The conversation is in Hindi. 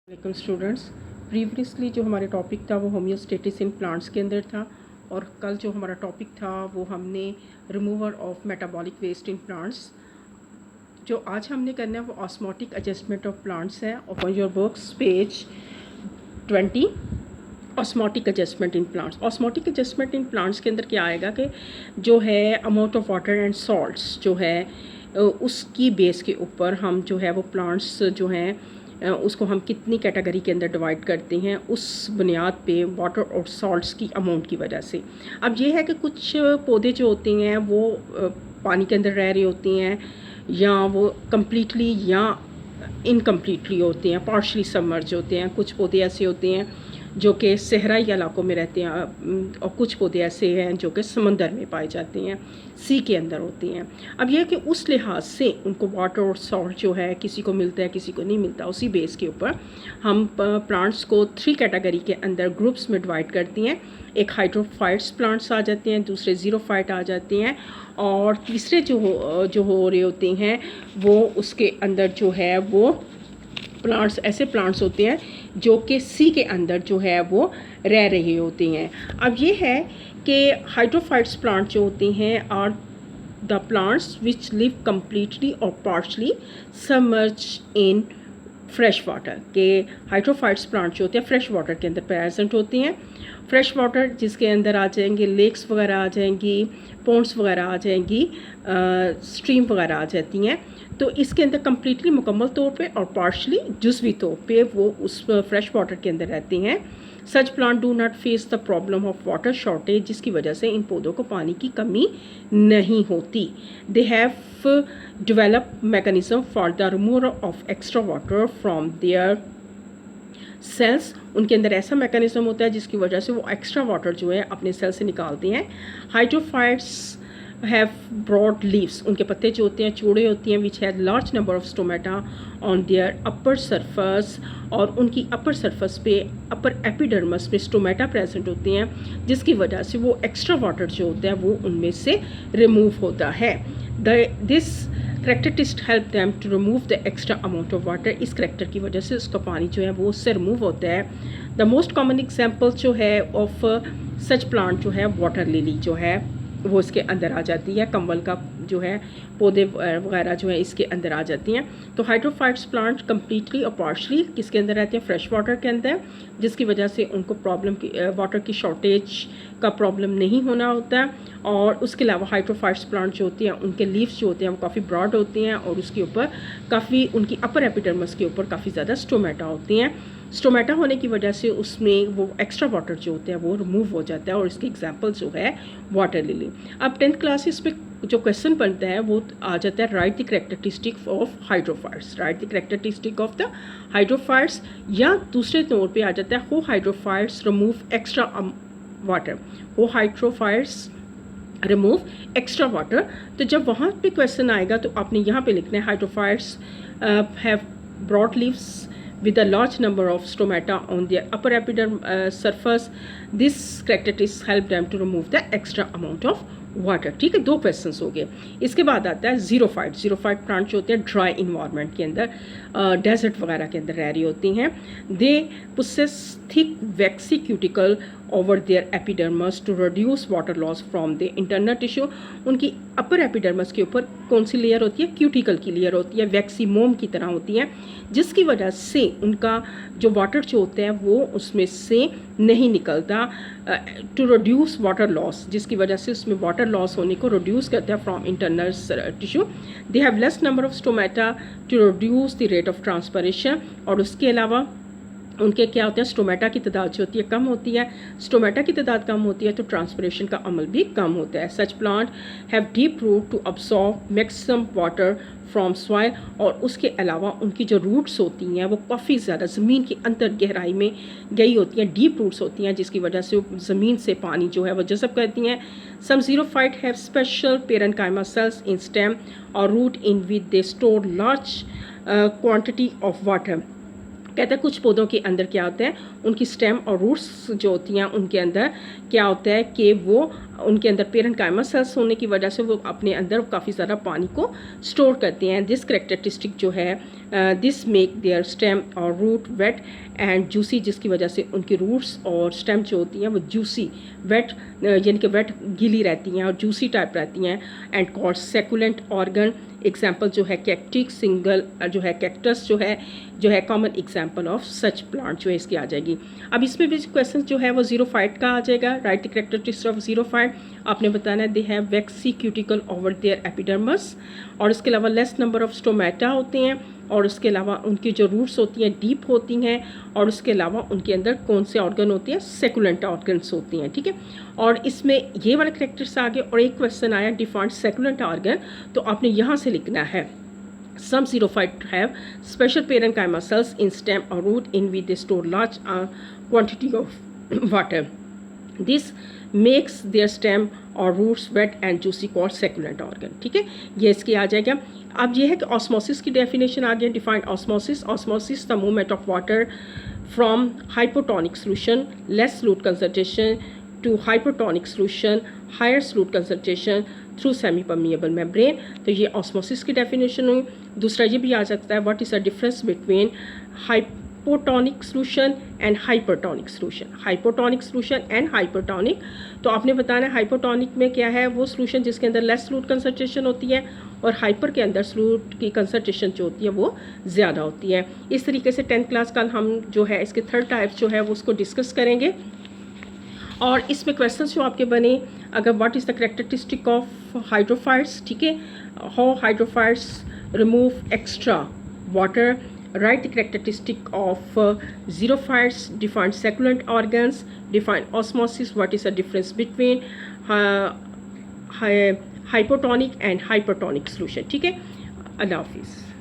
Welcome students. प्रीवियसली जो हमारे टॉपिक था वो होम्योस्टेटिस इन प्लांट्स के अंदर था और कल जो हमारा टॉपिक था वो हमने remover of metabolic waste in plants. जो आज हमने करना है वो ऑस्मोटिक एडजस्टमेंट ऑफ प्लांट्स है। Open your books page 20। Osmotic adjustment in plants. Osmotic adjustment in plants के अंदर क्या आएगा कि जो है amount of water and salts जो है उसकी बेस के ऊपर हम जो है वो प्लांट्स जो हैं उसको हम कितनी कैटेगरी के अंदर डिवाइड करते हैं उस बुनियाद पे वाटर और सॉल्ट्स की अमाउंट की वजह से। अब ये है कि कुछ पौधे जो होते हैं वो पानी के अंदर रह रहे होते हैं या वो कम्प्लीटली या इनकम्प्लीटली होते हैं, पार्शली सबमर्ज होते हैं। कुछ पौधे ऐसे होते हैं जो कि सहराई इलाकों में रहते हैं और कुछ पौधे ऐसे हैं जो कि समंदर में पाए जाते हैं, सी के अंदर होते हैं। अब यह है कि उस लिहाज से उनको वाटर और सॉल्ट जो है किसी को मिलता है किसी को नहीं मिलता, उसी बेस के ऊपर हम प्लांट्स को 3 कैटेगरी के अंदर ग्रुप्स में डिवाइड करती हैं। एक हाइड्रोफाइट्स प्लांट्स आ जाते हैं, दूसरे ज़ीरोफाइट आ जाते हैं और तीसरे जो हो रहे होते हैं वो उसके अंदर जो है वो प्लांट्स ऐसे प्लांट्स होते हैं जो कि सी के अंदर जो है वो रह रहे होते हैं। अब ये है कि हाइड्रोफाइट्स प्लांट जो होते हैं और the plants which live completely और partially submerge in fresh water के हाइड्रोफाइट्स प्लांट जो होते हैं फ्रेश वाटर के अंदर प्रेजेंट होते हैं। फ्रेश वाटर जिसके अंदर आ जाएंगे लेक्स वगैरह आ जाएंगी, पॉन्ड्स वगैरह आ जाएंगी, स्ट्रीम वगैरह आ जाती हैं। तो इसके अंदर कम्प्लीटली मुकम्मल तौर पे और पार्शली जुज़वी तौर पे वो उस फ्रेश वाटर के अंदर रहते हैं। Such plant do not face the problem of water shortage, जिसकी वजह से इन पौधों को पानी की कमी नहीं होती। They have develop mechanism for the removal of extra water from their cells. उनके अंदर ऐसा मैकेनिज्म होता है जिसकी वजह से वो एक्स्ट्रा वाटर जो है अपने सेल से निकालते हैं। हाइड्रोफाइट्स हैव ब्रॉड लीव्स, उनके पत्ते जो होते हैं चौड़े होती हैं, which have large number of stomata on their upper surface, और उनकी अपर सरफेस पे अपर एपिडर्मस में स्टोमेटा प्रेजेंट होते हैं जिसकी वजह से वो एक्स्ट्रा वाटर जो होता है वो उनमें से रिमूव होता है। This characteristic help them to remove the extra amount of water. इस करेक्टर की वजह से उसका पानी जो है वो उससे रिमूव होता है। द मोस्ट कॉमन एग्जाम्पल जो है ऑफ सच प्लांट जो है वाटर लिली जो है वो इसके अंदर आ जाती है। कमल का जो है पौधे वगैरह जो है इसके अंदर आ जाती हैं। तो हाइड्रोफाइट्स प्लांट कम्प्लीटली और पार्शली किसके अंदर रहते हैं, फ्रेश वाटर के अंदर, जिसकी वजह से उनको प्रॉब्लम की वाटर की शॉर्टेज का प्रॉब्लम नहीं होना होता है। और उसके अलावा हाइड्रोफाइट्स प्लांट जो होती हैं उनके लीव्स जो होते हैं वो काफ़ी ब्रॉड होती हैं और उसके ऊपर काफ़ी उनकी अपर एपिडर्मस के ऊपर काफ़ी ज़्यादा स्टोमेटा होती हैं। स्टोमेटा होने की वजह से उसमें वो एक्स्ट्रा वाटर जो होते हैं वो रिमूव हो जाता है और इसकी एग्जांपल जो है वाटर लिली। अब 10th क्लासेस में जो क्वेश्चन बनता है वो आ जाता है right the characteristic of hydrophytes, right the characteristic of the hydrophytes, या दूसरे तौर पे आ जाता है हो हाइड्रोफाइट्स रिमूव एक्स्ट्रा वाटर, हो हाइड्रोफाइट्स रिमूव एक्स्ट्रा वाटर। तो जब वहाँ पे क्वेश्चन आएगा तो आपने यहाँ पे लिखना है hydrophytes have broad leaves with a large number of stomata on their upper epidermal surface. This characteristics help them to remove the extra amount of water. ठीक है, 2 क्वेश्चंस हो गए। इसके बाद आता है ज़ीरोफाइट। ज़ीरोफाइट प्लांट जो होते हैं ड्राई इन्वायरमेंट के अंदर, डेजर्ट वगैरह के अंदर रह रही होती हैं। They possess thick waxy cuticle over their epidermis to reduce water loss from the internal tissue. उनकी अपर एपिडर्मस के ऊपर कौन सी लेयर होती है, क्यूटिकल की लेयर होती है, वैक्सी मोम की तरह होती है, जिसकी वजह से उनका जो वाटर जो होता है वो उसमें से नहीं निकलता, टू रिड्यूस वाटर लॉस, जिसकी वजह से उसमें वाटर लॉस होने को रिड्यूस करता है from internal tissue. They have less number of stomata to reduce the rate of transpiration, और उसके अलावा उनके क्या होते हैं, स्टोमेटा की तादाद जो होती है कम होती है। स्टोमेटा की तादाद कम होती है तो ट्रांसपरेशन का अमल भी कम होता है। Such plant have deep root to absorb maximum water from soil, और उसके अलावा उनकी जो रूट्स होती हैं वो काफ़ी ज़्यादा ज़मीन की अंतर गहराई में गई होती हैं, डीप रूट्स होती हैं, जिसकी वजह से वो ज़मीन से पानी जो है वो जज़ब करती हैं। Some xerophyte have special parenchyma cells in stem और root in with they store large quantity of water. कहते हैं कुछ पौधों के अंदर क्या होता है, उनकी स्टेम और रूट्स जो होती हैं उनके अंदर क्या होता है कि वो उनके अंदर पेरेन्काइमा सेल्स होने की वजह से वो अपने अंदर काफ़ी ज़्यादा पानी को स्टोर करते हैं। दिस करेक्टरिस्टिक जो है दिस मेक देयर स्टेम और रूट वेट एंड जूसी, जिसकी वजह से उनकी रूट्स और स्टेम जो होती हैं वो जूसी वेट यानी कि वेट गीली रहती हैं और जूसी टाइप रहती हैं and called succulent organ. Example जो है कैक्टिक सिंगल जो है कैक्टस जो है common example of such plant जो है इसकी आ जाएगी। अब इसमें भी क्वेश्चन जो है वो ज़ीरोफाइट का आ जाएगा। Write the characteristics of xerophyte, आपने बताना है they have waxy cuticle over their epidermis, और इसके अलावा लेस नंबर ऑफ स्टोमेटा होते हैं, और उसके अलावा उनकी जो रूट्स होती हैं डीप होती हैं, और उसके अलावा उनके अंदर कौन से ऑर्गन होते हैं, सेकुलेंट ऑर्गन्स होती हैं। ठीक है, और इसमें ये वाला करेक्टर्स आ गए। और एक क्वेश्चन आया डिफाइंड सेकुलेंट ऑर्गन, तो आपने यहाँ से लिखना है some xerophyte have special parenchyma cells in stem or root in which they store large quantity of water. This makes their stem or roots wet and juicy called succulent organ। ठीक है, ये इसकी आ जाएगा। अब ये है कि ऑस्मोसिस की डेफिनेशन आ गया। Defined osmosis, osmosis the movement of water from hypotonic solution less solute concentration to hypotonic solution higher solute concentration through semi permeable membrane. तो ये ऑस्मोसिस की डेफिनेशन हुई। दूसरा ये भी आ सकता है what is the difference between hypotonic solution and hypertonic solution, hypotonic solution and hypertonic. तो आपने बताना है हाइपोटोनिक में क्या है, वो सोल्यूशन जिसके अंदर लेस सॉल्यूट कंसंट्रेशन होती है, और हाइपर के अंदर सॉल्यूट की कंसंट्रेशन जो होती है वो ज़्यादा होती है। इस तरीके से 10th क्लास कल हम जो है इसके थर्ड टाइप जो है वो उसको डिस्कस करेंगे। और इसमें क्वेश्चंस जो आपके बने, अगर what is the characteristic of hydrophytes, ठीक है, how hydrophytes remove extra water, right the characteristic of xerophytes, defined succulent organs, defined osmosis, what is the difference between hypotonic and hypertonic solution. ठीक है, अल्लाह हाफिज़।